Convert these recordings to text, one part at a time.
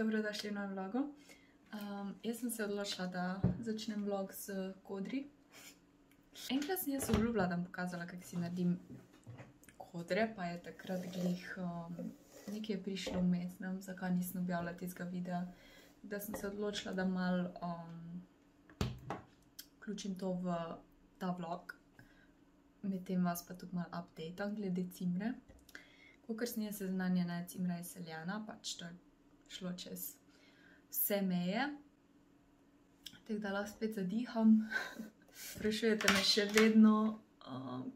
Dobrodošli v novem vlogu. Jaz sem se odločila, da začnem vlog s kodri. Enkrat sem jaz obljubila, da bom pokazala, kako si naredim kodre, pa je takrat glih nekaj je prišlo vmes, ne vem, zakaj nisem objavila tistega videa. Da sem se odločila, da malo vključim to v ta vlog. Medtem vas pa tudi malo updateam glede cimre. Kakor sem jaz seznanjena, cimra je seljana, pač to je šlo čez vse meje. Tako da lahko spet zadiham. Sprašujete me še vedno,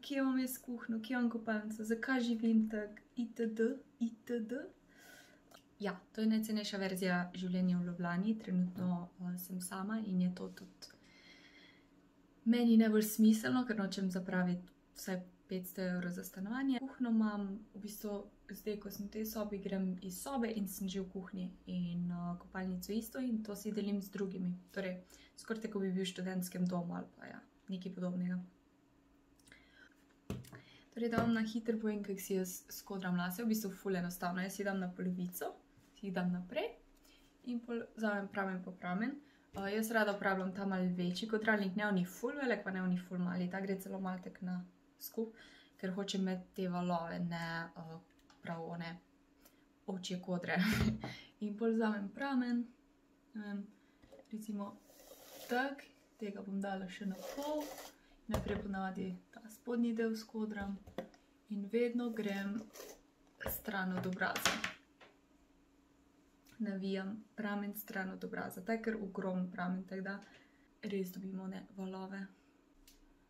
kje imam jaz kuhinjo, kje imam kopalnico, zakaj živim tako, itd. Ja, to je najcenejša verzija življenja v Ljubljani. Trenutno sem sama in je to tudi meni najbolj smiselno, ker nočem zapraviti vsaj 500 € za stanovanje. Kuhinjo imam, v bistvu zdaj, ko sem v tej sobi, grem iz sobe in sem že v kuhinji. In kopalnico isto in to si delim z drugimi. Torej, skoraj tako bi bil v študentskem domu ali pa ja, nekaj podobnega. Torej, da vam na hitro povem, kako si jaz skodram lase. V bistvu ful enostavno. Jaz si dam na polovico, si jih dam naprej in pol vzamem pramen po pramen. Jaz rada uporabljam ta malo večji kodralnik, ne oni ful velik, pa ne oni ful mali. Ta gre celo malo tak na skup, ker hočem imeti te valove, ne prav one ovčje kodre. In pol vzamem pramen, recimo tak, tega bom dala še na pol. Najprej ponavadi ta spodnji del skodram in vedno grem stran od obraza. Navijam pramen stran od obraza. Ta je kar ogromen pramen, tako da res dobimo valove.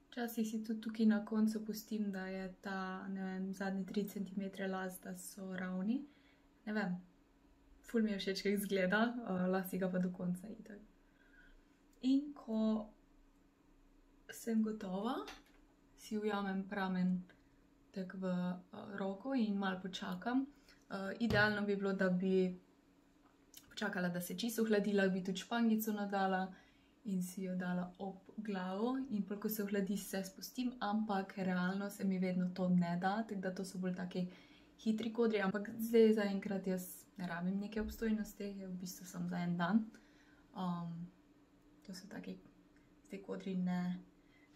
Včasih si tudi tukaj na koncu pustim, da je ta, ne vem, zadnji 3 cm las, da so ravni. Ne vem, ful mi je všeč, kako izgleda, lasi ga pa do konca itak. In ko sem gotova, si ujamem pramen tak v roko in malo počakam. Idealno bi bilo, da bi počakala, da se čisto ohladila, bi tudi špangico nadala in si jo dala ob glavo in pol, ko se ohladi, se spustim, ampak realno se mi vedno to ne da, tako da to so bolj taki hitri kodri, ampak zdaj zaenkrat jaz ne rabim neke obstojnosti, je v bistvu samo za en dan. To so taki, zdaj kodri ne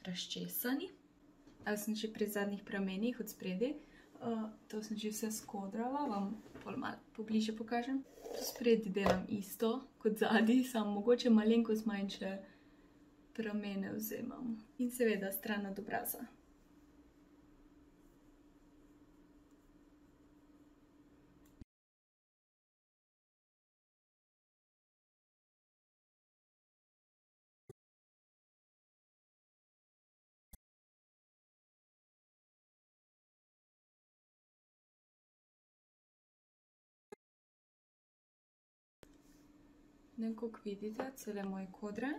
razčesani. Jaz sem že pri zadnjih pramenih od spredi, to sem že vse skodrala, vam pol malo pobliže pokažem. Tu spredi delam isto kot zadnji, samo mogoče malenkost manjše pramene vzemam. In seveda stran od obraza. Ne, kako vidite, cele moje kodre.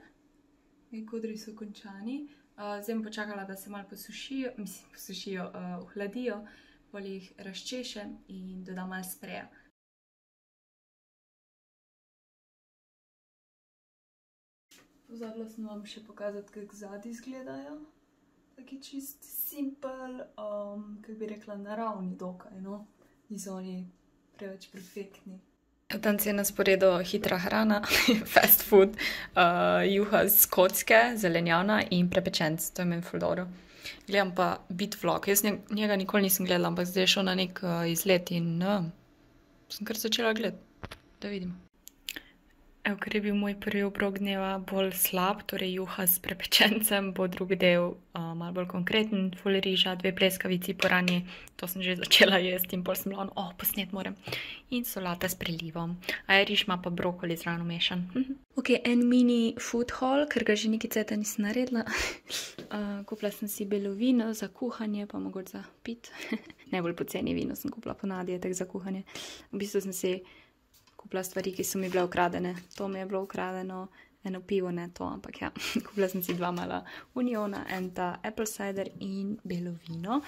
Moji kodri so končani. Zdaj bom počakala, da se malo posušijo, ohladijo, pol jih razčešem in dodam malo spreja. Pozabila sem vam še pokazati, kako zadnji izgledajo. Taki čist simpel, kako bi rekla, naravni dokaj, no. Niso oni preveč perfektni. Danes je na sporedu hitra hrana, fast food, juha z kocke, zelenjavna in prepečenc. To je meni ful dobro. Gledam pa Beat Vlog. Jaz njega nikoli nisem gledala, ampak zdaj je šel na nek izlet in sem kar začela gledati. Da vidimo. Evo, ker je bil moj prvi obrok dneva bolj slab, torej juha s prepečencem, bo drugi del malo bolj konkreten, ful riža, 2 pleskavici po rani, to sem že začela jesti in pol sem bila, posnet moram. In solata s prelivom. Riž ima pa brokoli zraven mešan. Ok, en mini food haul, ker ga že nekaj cajta nisem naredila. Kupila sem si belo vino za kuhanje, pa mogoče za pit. Najbolj poceni vino sem kupila ponavadi, tak za kuhanje. V bistvu sem si kupila stvari, ki so mi bile ukradene. To mi je bilo ukradeno, eno pivo, ne to, ampak ja. Kupila sem si 2 mala uniona, en ta apple cider in belo vino.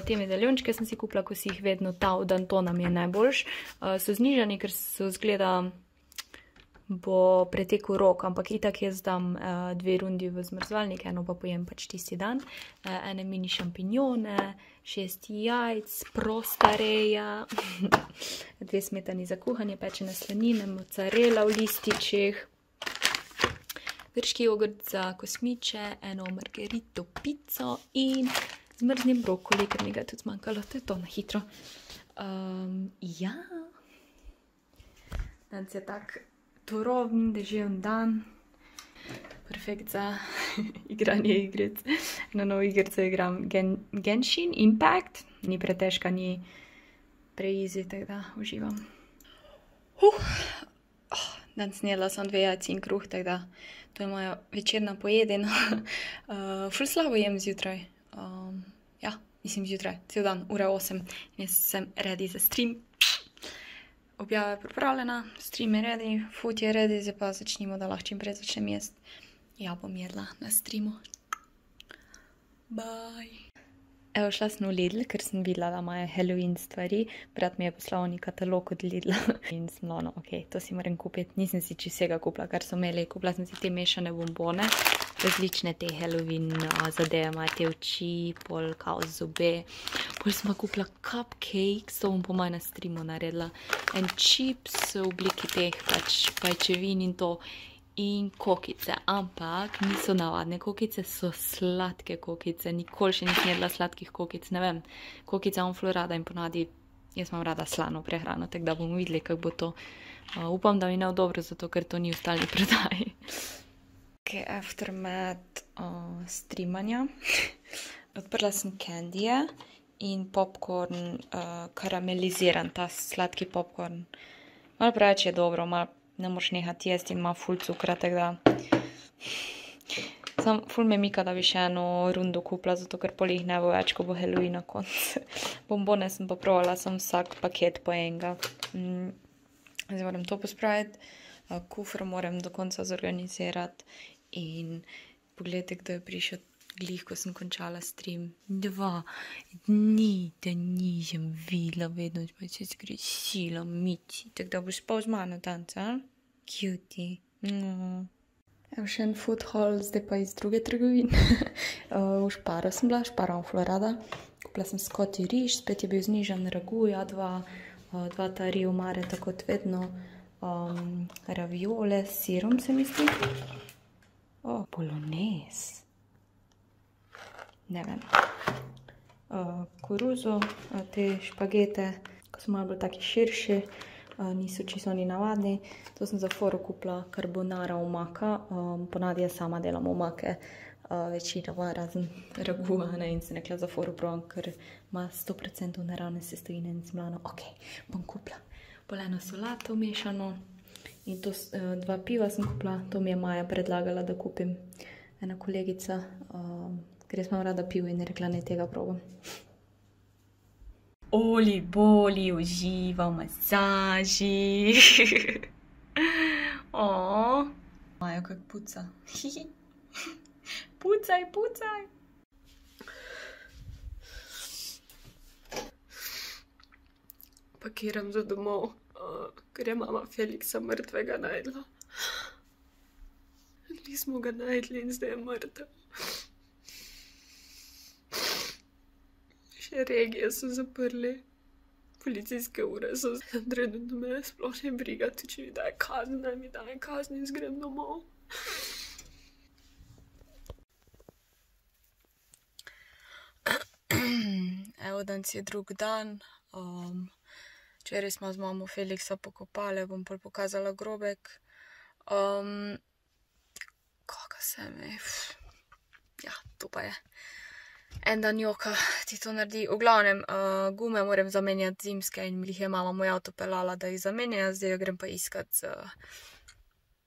Te medaljončke sem si kupila, ko si jih vedno ta od Antona mi je najboljš. So znižani, ker so zgleda bo pretekel rok, ampak itak jaz dam 2 rundi v zmrzovalnik, eno pa pojem pač tisti dan. Ene mini šampinjone, 6 jajc, prosta reja, 2 smetani za kuhanje, pečene slanine, mozzarella v lističih, grški jogurt za kosmiče, eno margerito pico in zmrznem brokoli, ker mi ga tudi zmanjkalo, to je to na hitro. Ja, danes je tak turoven, deževen dan, perfekt za igranje igric. Na novo igrico igram Genshin Impact, ni pretežka, ni pre-easy, tako da uživam. Danes snedla sem 2 jajci in kruh, tako da to je moja večerna pojedina. Ful slabo jem zjutraj. Ja, mislim zjutraj, cel dan, ura 8. In jaz sem ready za stream. Objava je pripravljena, stream je ready, food je ready, zdaj pa začnimo, da lahko čim prej začnem jesti. Ja, bom jedla na streamu. Bye! Evo, šla sem v Lidl, ker sem videla, da imajo Halloween stvari. Brat mi je poslal ni katalog od Lidla. In sem no, ok, to si moram kupiti. Nisem si vsega kupila, kar so imeli. Kupila sem si te mešane bombone. Različne te Halloween zadeve, imajo te oči, pol kao zobe. Pol sem pa kupila cupcakes, to bom po mojem na streamu naredila. En chips v obliki teh pač pajčevin in to. In kokice, ampak niso navadne kokice, so sladke kokice. Nikoli še nisem jedla sladkih kokic, ne vem. Kokice imam ful rada in ponavadi jaz imam rada slano prehrano, tako da bomo videli, kako bo to. Upam, da mi ne bo dobro, zato ker to ni v stalni prodaji. Ok, aftermath streamanja. Odprla sem candyje in popcorn, karameliziran, ta sladki popcorn. Malo preveč je dobro, malo ne moraš nehati jesti in ima ful cukra, tako da sam ful me mika, da bi še eno rundo kupila, zato ker pol jih ne bo več, ko bo Halloween na koncu. Bombone sem pa provala, sem vsak paket po enega. Zdaj moram to pospraviti, kufr moram do konca zorganizirati in pogledajte, kdo je prišel glih, ko sem končala stream. 2 dni, da nisem videla, vedno pa se zgrešila Mici, tako da boš spal z mano danes, a? Cutie. Evo še en food haul, zdaj pa iz druge trgovine. V Šparu sem bila, Špara imam ful rada. Kupila sem skoti riž, spet je bil znižan ragu, ja, 2 ta rio mare, tako kot vedno. Raviole s sirom, se mi zdi. Bolognese. Ne vem. Koruzo, te špagete, ko so malo bolj taki širši, niso čisto ni navadni. To sem za foro kupila carbonara omaka, ponavadi jaz sama delam omake, večinoma razen ragu, in sem rekla za foro provam, ker ima 100% naravne sestavine in sem bila, ok, bom kupila. Pol eno solato mešano in to 2 piva sem kupila, to mi je Maja predlagala, da kupim, ena kolegica, ker jaz imam rada pivo in je rekla, ne tega probam. Oli, boli, uživa v masaži. Majo kak puca. Pucaj, pucaj. Pakiram za domov, ker je mama Feliksa mrtvega najdla. Nismo ga najdli in zdaj je mrtev. Še regije so zaprli, policijske ure so trenutno me sploh ne briga, če mi daje kazen, naj mi daje kazen in zgrem domov. Evo, danes je drug dan. Včeraj smo z mamo Feliksa pokopali, bom pol pokazala grobek. Kaka se mi... Ja, to pa je. En dan joka ti to naredi. V glavnem, gume moram zamenjati zimske in mi jih je mama moj avto pelala, da jih zamenja. Zdaj jo grem pa iskat z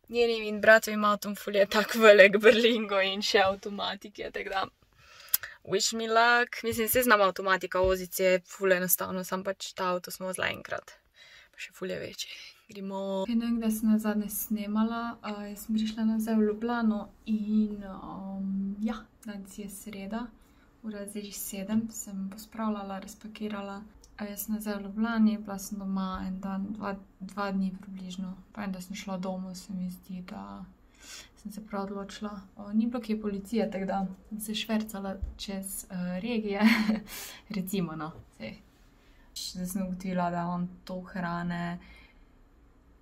njenim in bratovim avtom, ful je tak velik Berlingo in še avtomatik je, tako da wish me luck. Mislim, se znam avtomatika voziti, je ful enostavno, sam pač ta avto smo vozila enkrat. Pa še ful je večji. Gremo. Ne vem, kdaj sem nazadnje snemala, jaz sem prišla nazaj v Ljubljano in ja, danes je sreda. ura je zdaj že 7, sem pospravljala, razpakirala. Jaz sem nazaj v Ljubljani, bila sem doma en dan, dva dni približno. Pa da sem šla domov, se mi zdi, da sem se prav odločila. Ni bilo kje policije, tako da sem se švercala čez regije, recimo, no. Zdaj sem ugotovila, da imam to hrane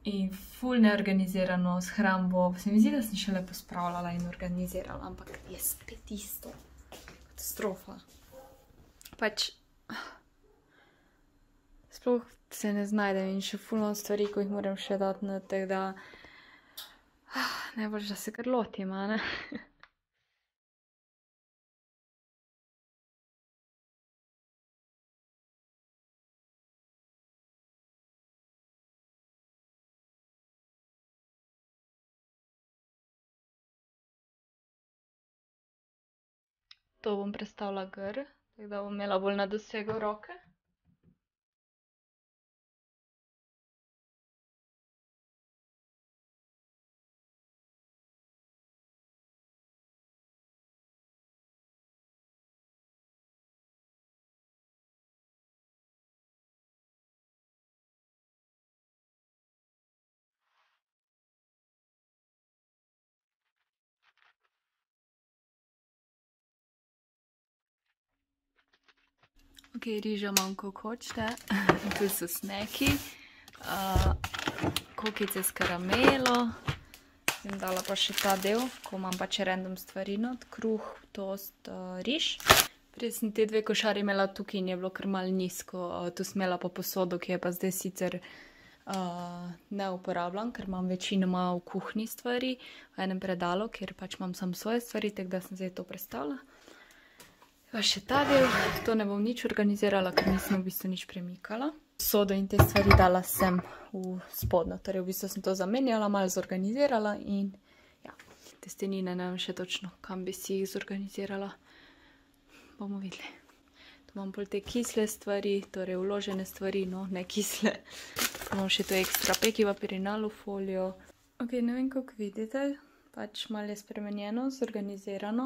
in ful neorganizirano s hrambo. Se mi zdi, da sem šele pospravljala in organizirala, ampak je spet isto. Katastrofa. Pač sploh se ne znajdem in še ful imam stvari, ko jih moram še dati na, tako da najbolj, da se kar lotim, a ne? To bom prestavila gor, tako da bom imela bolj na dosegu roke. Ok, riža imam, koliko hočete. Tu so sneki. Kokice s karamelo. Sem dala pa še ta del, ko imam pač random stvari not. Kruh, toast, riž. Prej sem te dve košari imela tukaj in je bilo kar malo nizko. Tu sem imela pa posodo, ki je pa zdaj sicer ne uporabljam, ker imam večinoma v kuhinji stvari. V enem predalu, kjer pač imam samo svoje stvari, tako da sem zdaj to prestavila. Pa še ta del, to ne bom nič organizirala, ker nisem v bistvu nič premikala. Sodo in te stvari dala sem v spodno, torej v bistvu sem to zamenjala, malo zorganizirala in ja, testenine ne vem še točno, kam bi si jih zorganizirala. Bomo videli. Tu imam bolj te kisle stvari, torej vložene stvari, no, ne kisle. Tu imam še to ekstra peki papir in alufolijo. Ok, ne vem, kako vidite. Pač malo je spremenjeno, zorganizirano.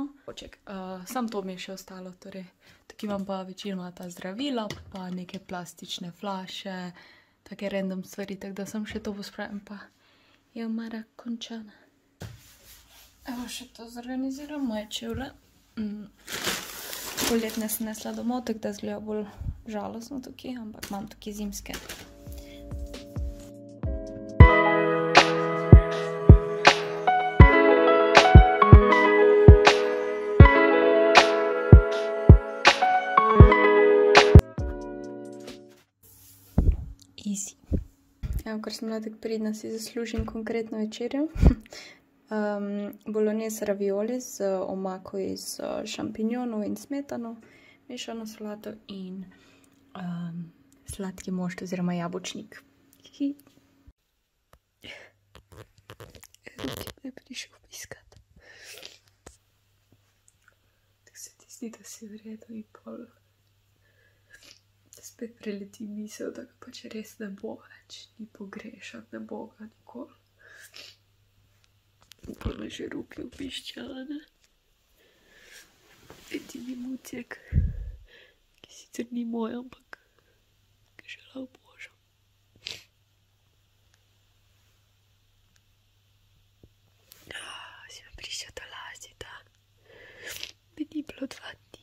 Sam to mi je še ostalo, torej tukaj imam pa večinoma ta zdravila, pa neke plastične flaše, take random stvari, tako da sem še to pospravim, pa je omara končana. Evo še to zorganiziram, moje čevlje. Poletne sem nesla domov, tako da izgleda bolj žalostno tukaj, ampak imam tukaj zimske. Easy. Evo, ker sem bila tako pridna, si zaslužim konkretno večerjo. Bolognese ravioli z omako iz šampinjonov in smetano, mešano solato in sladki mošt oziroma jabolčnik. Ruki me je prišel piskat. Tako se ti zdi, da si v redu in pol. Spet preleti misel, da ga pač res ne bo več, ni pogrešati, ne bo ga nikoli. Pol me že ruke obiščala, ne? Edini mucek, ki sicer ni moj, ampak ga žela obožam. Si me prišel do lazita. Mi ni bilo 2 dni.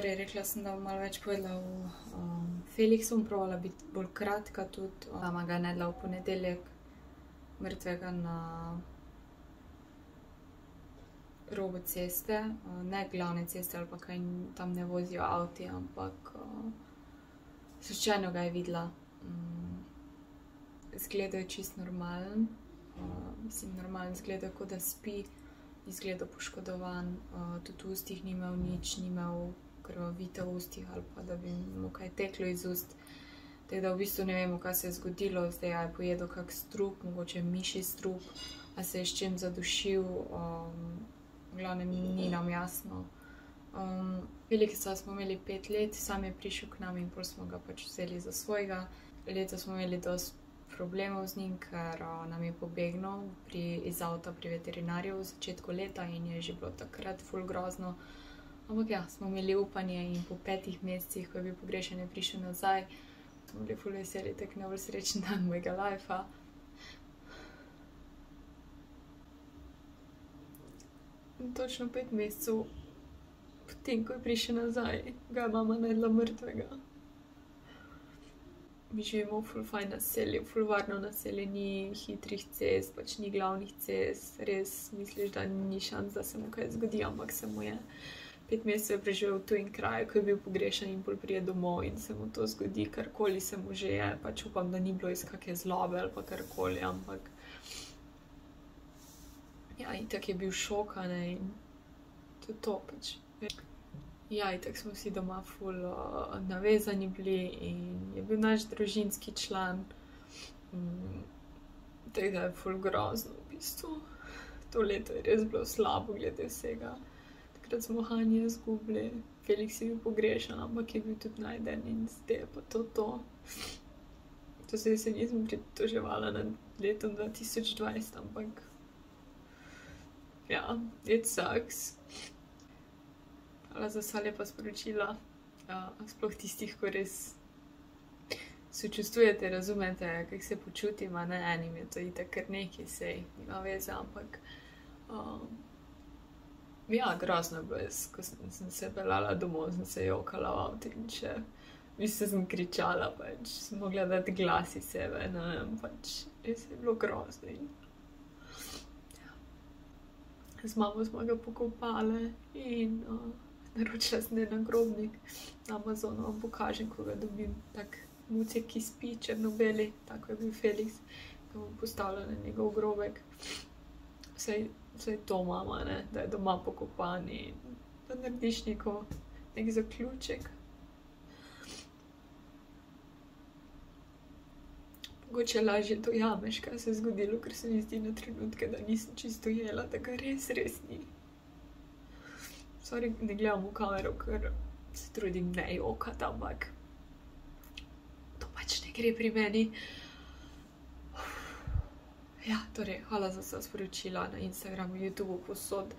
Rekla sem, da bom malo več povedala o Felixu, bom provala biti bolj kratka tudi. Mama ga je nedla v ponedeljek mrtvega na robu ceste, ne glavne ceste ali pa kaj tam ne vozijo avti, ampak slučajno ga je videla. Izgledal je čist normalen, mislim normalen, izgledal kot da spi, izgledal poškodovan, tudi v ustih ni imel nič, ni imel krvavitev v ustih ali pa da bi mu kaj teklo iz ust. Tako da v bistvu ne vemo, kaj se je zgodilo, zdaj je pojedel kak strup, mogoče miši strup, a se je s čim zadušil, v glavnem ni nam jasno. Felixa smo imeli 5 let, sam je prišel k nam in pol smo ga pač vzeli za svojega. Leto smo imeli dosti problemov z njim, ker nam je pobegnil iz avta pri veterinarju v začetku leta in je že bilo takrat ful grozno. Ampak ja, smo imeli upanje in po 5 mesecih, ko je bil pogrešan, je prišel nazaj. Smo bili ful veseli, tak najbolj srečen dan mojega lajfa. In točno 5 mesecev potem, ko je prišel nazaj, ga je mama najdla mrtvega. Mi živimo v ful fajn naselju, ful varno naselje, ni hitrih cest, pač ni glavnih cest, res misliš, da ni šans, da se mu kaj zgodi, ampak se mu je. 5 mesecev je preživel v tujem kraju, ko je bil pogrešan in pol prije domov in se mu to zgodi, karkoli se mu že je, pač upam, da ni bilo iz kakšne zlobe ali pa karkoli, ampak ja, itak je bil šok, a ne, in to je to pač. Ja, itak smo vsi doma ful navezani bili in je bil naš družinski član. Tako da je ful grozno v bistvu. To leto je res bilo slabo glede vsega. Takrat smo Hanija izgubili, Felix je bil pogrešan, ampak je bil tudi najden in zdaj je pa to. To se nisem pritoževala nad letom 2020, ampak ja, it sucks. Hvala za vsa lepa sporočila, sploh tistih, ko res sočustvujete, razumete, kako se počutim, a ne, enim je to itak kar nekaj, sej nima veze, ampak ja, grozno je bilo, ko sem se peljala domov, sem se jokala v avtu in še sem kričala, pač sem mogla dati glas iz sebe, ne vem, pač res je bilo grozno in z mamo smo ga pokopale in naročila sem na grobnik na Amazonu, vam pokažem, ko ga dobim, tak mucek, ki spi, črno-beli, tako je bil Felix, ga bom postavila na njegov grobek. Vsaj to mama, ne, da je doma pokopan in da narediš nek zaključek. Mogoče lažje dojameš, kaj se je zgodilo, ker se mi zdi na trenutke, da nisem čisto jela, da ga res ni. Sorry, ne gledam v kamero, ker se trudim ne jokati, ampak to pač ne gre pri meni. Ja, torej, hvala za vsa sporočila na Instagramu, YouTubeu, povsod.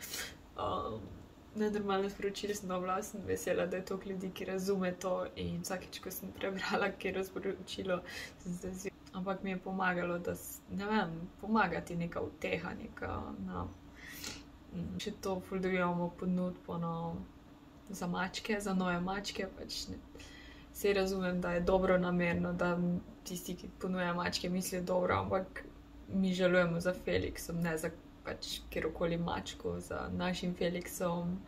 Nenormalno sporočilo sem dobila, sem vesela, da je toliko ljudi, ki razume to in vsakič, ko sem prebrala katero sporočilo, sem se zvezala. Ampak mi je pomagalo, da, ne vem, pomagati neka uteha, neka, še to ful dobivamo ponudbo za mačke, za nove mačke, pač ne. Saj razumem, da je dobro namerno, da tisti, ki ponujajo mačke, mislijo dobro, ampak mi žalujemo za Felixom, ne za pač kjerokoli mačko, za našim Felixom,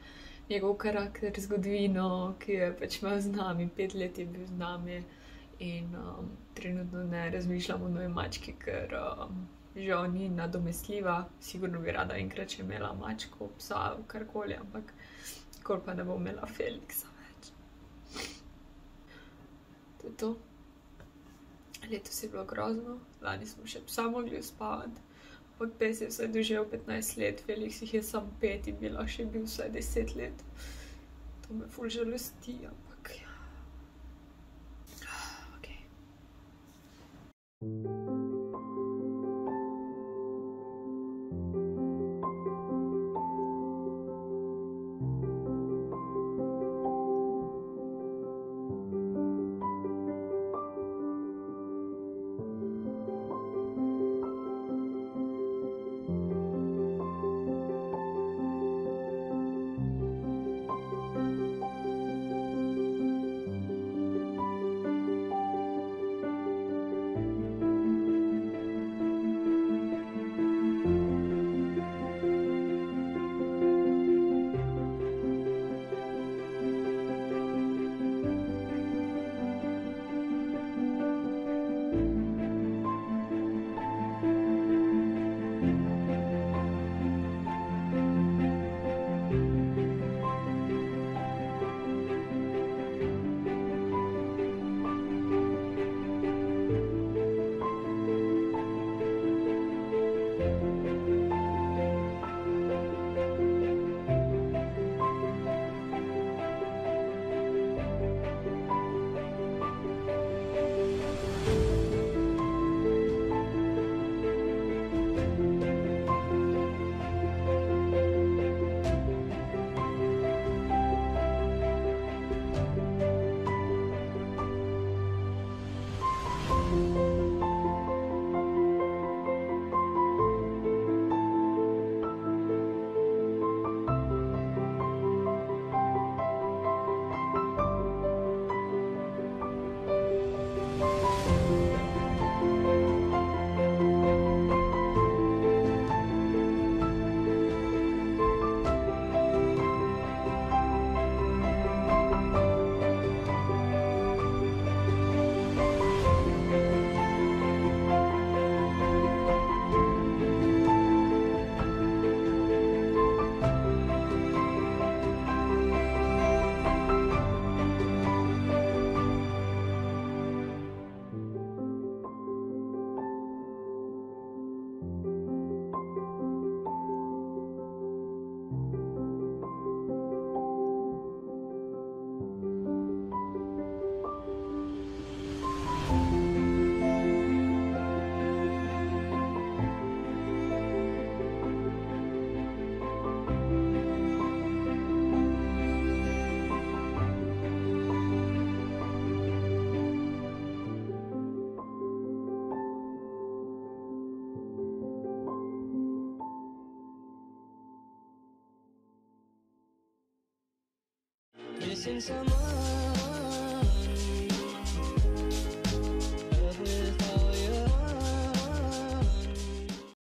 njegov karakter, zgodovino, ki je pač imel z nami, 5 let je bil z nami. In trenutno ne razmišljam o novi mački, ker žal ni nadomestljiva. Sigurno bi rada enkrat še imela mačko, psa, karkoli, ampak nikoli pa ne bom imela Felixa več. To je to. Letos je bilo grozno, lani smo še psa mogli uspavati, ampak pes je vsaj doživel 15 let, Felix jih je samo 5 in bi lahko še bil vsaj 10 let. To me ful žalosti, ampak ja. missing someone.